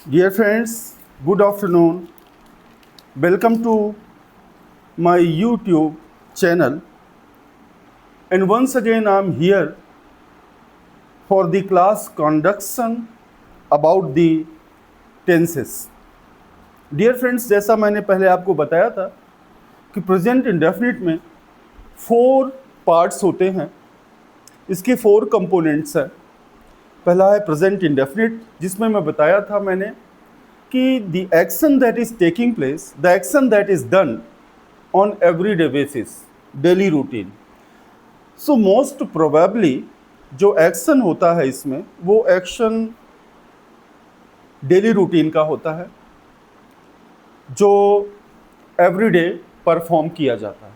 Dear friends, good afternoon. Welcome to my YouTube channel. And once again, I'm here for the class conduction about the tenses. Dear friends, जैसा मैंने पहले आपको बताया था कि present indefinite में 4 parts होते हैं। इसके 4 कंपोनेंट्स हैं। पहला है प्रेजेंट इंडेफिनिट, जिसमें मैं बताया था मैंने कि the action that is taking place, the action that is done on everyday basis, daily routine. So most probably जो एक्शन होता है इसमें, वो एक्शन डेली रूटीन का होता है जो एवरीडे परफॉर्म किया जाता है।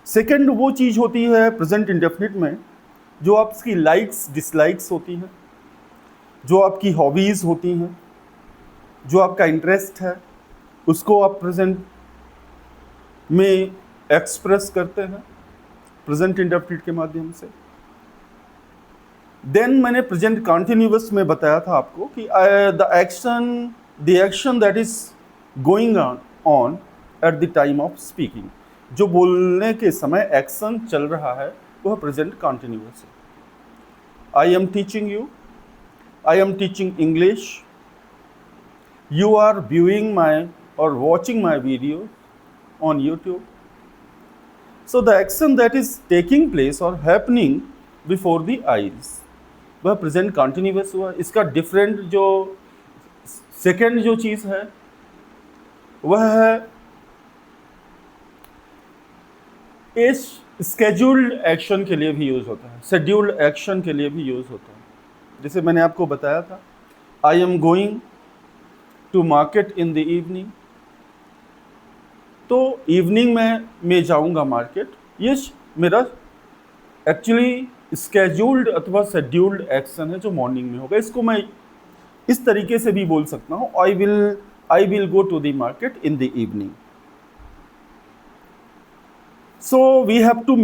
सेकंड वो चीज़ होती है प्रेजेंट इंडेफिनिट में जो आपकी लाइक्स डिसलाइक्स होती हैं, जो आपकी हॉबीज़ होती हैं, जो आपका इंटरेस्ट है, उसको आप प्रेजेंट में एक्सप्रेस करते हैं प्रेजेंट इंडेफिनिट के माध्यम से। देन मैंने प्रेजेंट कॉन्टिन्यूअस में बताया था आपको कि the action that is going on at the time of speaking, जो बोलने के समय एक्शन चल रहा है वह प्रेजेंट कॉन्टिन्यूअस है। I am teaching you, I am teaching English, you are viewing my or watching my video on YouTube. So the action that is taking place or happening before the eyes, वह present continuous हुआ। इसका different जो second जो चीज़ है वह है इस scheduled action के लिए भी यूज़ होता है, शेड्यूल्ड एक्शन के लिए भी यूज़ होता है। जैसे मैंने आपको बताया था, I am going to market in the evening, तो इवनिंग में मैं जाऊंगा मार्केट, ये मेरा एक्चुअली स्केड्यूल्ड अथवा शेड्यूल्ड एक्शन है जो मॉर्निंग में होगा। इसको मैं इस तरीके से भी बोल सकता हूँ, I will go to the market in the evening. So we have to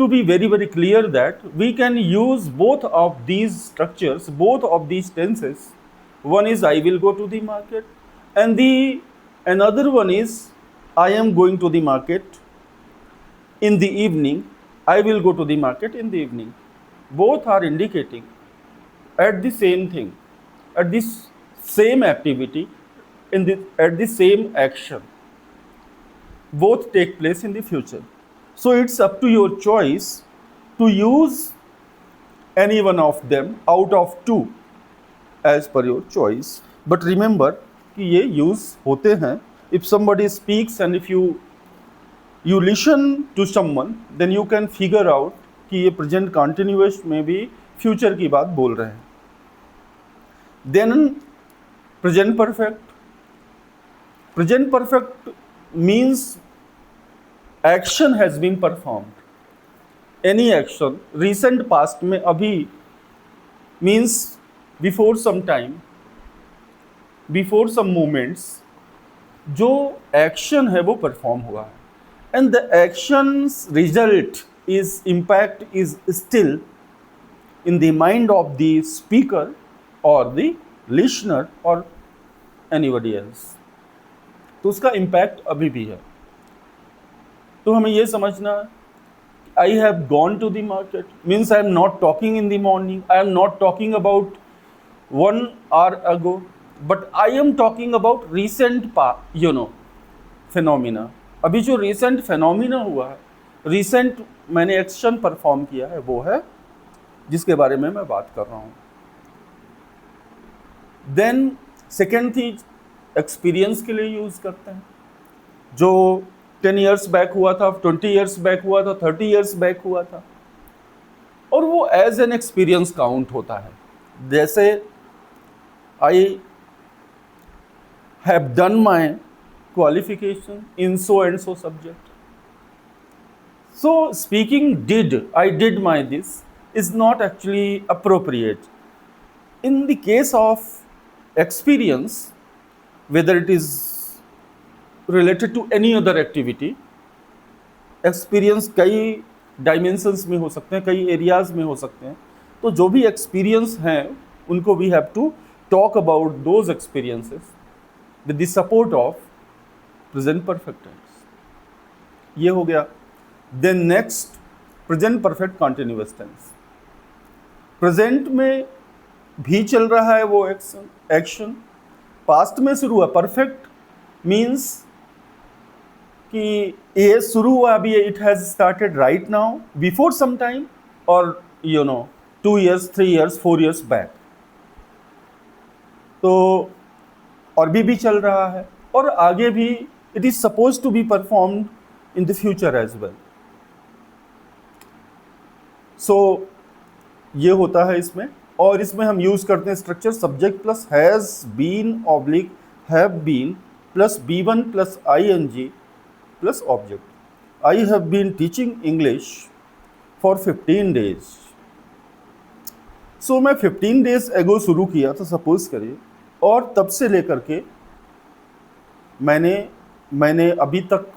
be very very clear that we can use both of these structures, both of these tenses. One is I will go to the market, and another one is I am going to the market in the evening. I will go to the market in the evening. Both are indicating at the same thing, at this same activity, at the same action. Both take place in the future. So it's up to your choice to use any one of them out of two as per your choice. But remember कि ये use होते हैं if somebody speaks and if you listen to someone, then you can figure out कि ये present continuous में भी future की बात बोल रहे हैं। Then present perfect. Present perfect means action has been performed. Any action, recent past में अभी means before some time, before some moments, जो action है वो perform हुआ है, and the action's result is impact is still in the mind of the speaker or the listener or anybody else. तो उसका impact अभी भी है। तो हमें ये समझना, I have gone to the market means I am not talking in the morning, I am not talking about 1 hour ago, but I am talking about recent phenomena. अभी जो रिसेंट फिनोमिना हुआ है, रिसेंट मैंने action perform किया है, वो है जिसके बारे में मैं बात कर रहा हूँ। देन सेकेंड चीज एक्सपीरियंस के लिए यूज़ करते हैं, जो 10 years बैक हुआ था, 20 years बैक हुआ था, 30 years बैक हुआ था, और वो एज एन एक्सपीरियंस काउंट होता है। जैसे I have done my qualification in so and so subject. So speaking I did my this is not actually appropriate. In the case of experience, whether it is related to any other activity, experience कई dimensions में हो सकते हैं, कई areas में हो सकते हैं। तो जो भी एक्सपीरियंस हैं उनको we have to talk about those experiences with the support of present perfect tense. ये हो गया. Then next, present perfect continuous tense. Present में भी चल रहा है वो एक्शन, पास्ट में शुरू हुआ. परफेक्ट मीन्स कि ये शुरू हुआ अभी, it has started right now, before some time, और 2 years, 3 years, 4 years बैक. तो और भी चल रहा है, और आगे भी it is suppose to be performed in the future as well. So ये होता है इसमें. और इसमें हम यूज करते हैं structure subject plus has been oblique have been plus B1 plus ING plus object. I have been teaching English for 15 days. So मैं 15 days एगो शुरू किया था सपोज करिए, और तब से लेकर के मैंने अभी तक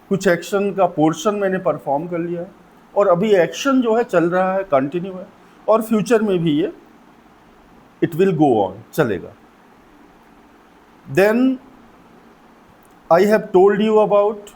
कुछ एक्शन का पोर्शन मैंने परफॉर्म कर लिया है, और अभी एक्शन जो है चल रहा है, कंटिन्यू है, और फ्यूचर में भी ये इट विल गो ऑन, चलेगा. Then I have told you about,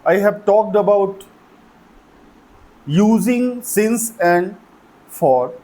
I have talked about using since and for.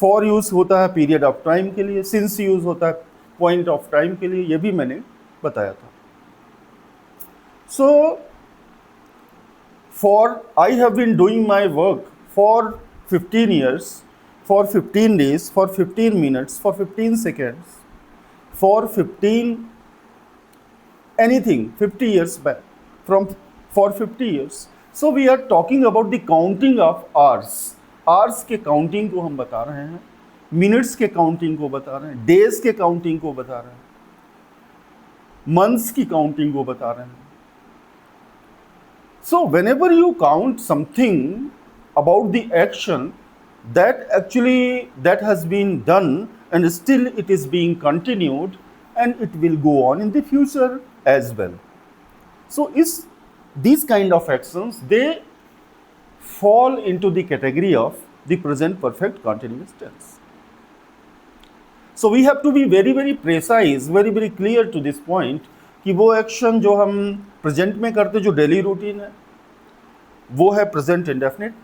For use होता है पीरियड ऑफ टाइम के लिए, सिंस यूज होता है पॉइंट ऑफ टाइम के लिए, ये भी मैंने बताया था. So for I have been doing my work for 15 years, for 15 days, for 15 minutes, for 15 seconds, for 15 anything, 50 years back, for 50 years. So we are talking about the counting of hours. Hours के counting को हम बता रहे हैं, minutes के counting को बता रहे हैं, डेज के काउंटिंग को बता रहे हैं, मंथ्स की काउंटिंग को बता रहे हैं. So whenever you count something about the action that has been done, and still it is being continued, and it will go on in the future as well. So these kind of actions, they fall into the category of the present perfect continuous tense. So we have to be very very precise, very very clear to this point कि वो action जो हम present में करते, जो daily routine है, वो है प्रेजेंट इंडेफिनिट,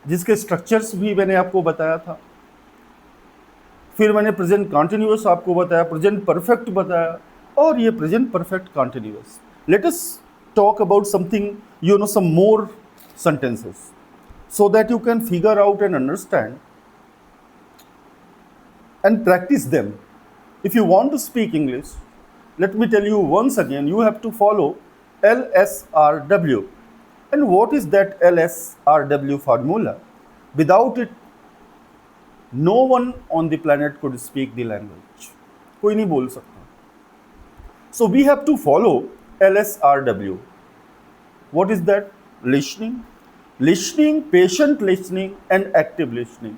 जिसके स्ट्रक्चर्स भी मैंने आपको बताया था. फिर मैंने प्रेजेंट कॉन्टिन्यूअस आपको बताया, प्रेजेंट परफेक्ट बताया, और ये present perfect continuous. Let us talk about something, some more sentences, so that you can figure out and understand and practice them. If you want to speak English, let me tell you once again, you have to follow LSRW. And what is that LSRW formula? Without it, no one on the planet could speak the language. कोई नहीं बोल सकता. So we have to follow LSRW. What is that? Listening, patient listening, and active listening.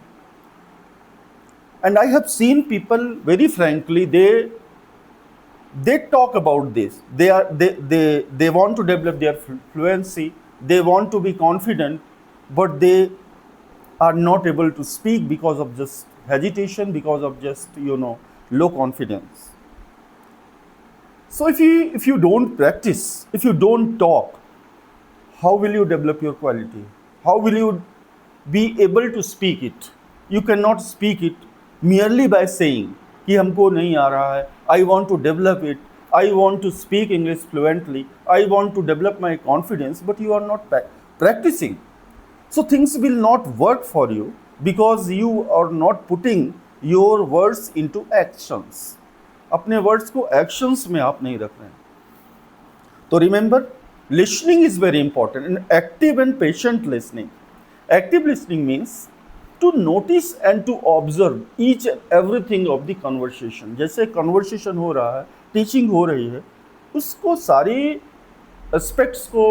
And I have seen people, very frankly, they talk about this. They want to develop their fluency. They want to be confident, but they are not able to speak because of just hesitation, because of just low confidence. So if you don't practice, if you don't talk, how will you develop your quality? How will you be able to speak it? You cannot speak it merely by saying कि हमको नहीं आ रहा है, I want to develop it, I want to speak English fluently, I want to develop my confidence, but you are not practicing. So things will not work for you because you are not putting your words into actions. अपने words को actions में आप नहीं रख रहे हैं. तो remember, listening is very important, and active and patient listening. Active listening means to notice and to observe each and everything of the conversation. जैसे conversation हो रहा है, teaching हो रही है, उसको सारी aspects को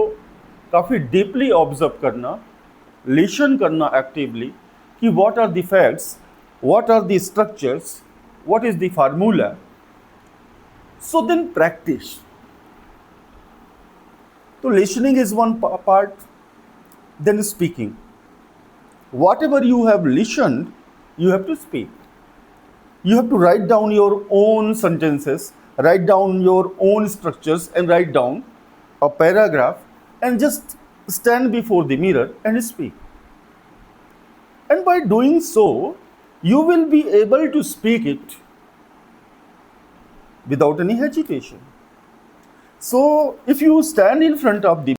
काफ़ी deeply observe करना, listen करना actively कि what are the facts, what are the structures, what is the formula. So then practice. So listening is one part, then speaking. Whatever you have listened, You have to speak. You have to write down your own sentences, write down your own structures, and write down a paragraph and just stand before the mirror and speak. And by doing so, you will be able to speak it without any hesitation. So, if you stand in front of the